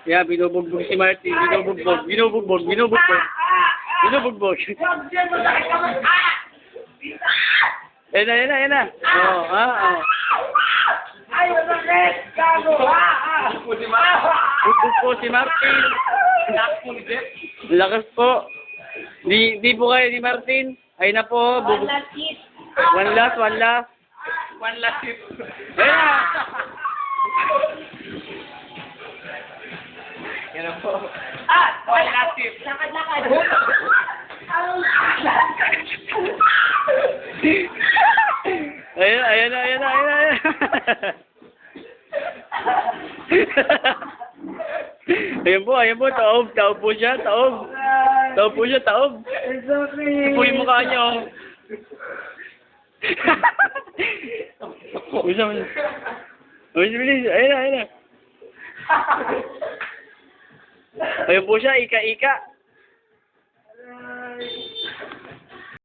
Yeah, binubugbog si Martin. Binubugbog. Binubugbog. Binubugbog. Binubugbog. Ayan na, ayan na, ayan na. Oo, oo. Ay, masakit! Gago! Bugbog po si Martin. Lakas po. Di po kayo ni Martin. Ayun na po. One last hit. One last, one last. One last hit. Ayun na. Yan na po. One last hit. Lakad-lakad. Ayun, ayun na, ayun na, ayun na, ayun. Ayun po, taob po siya, taob. Taob po siya, taob. It's okay. Ito po yung mukha niyo. Bisa mo. Bilis, bilis. Ayun na, ayun na. Ayun po siya, ika-ika.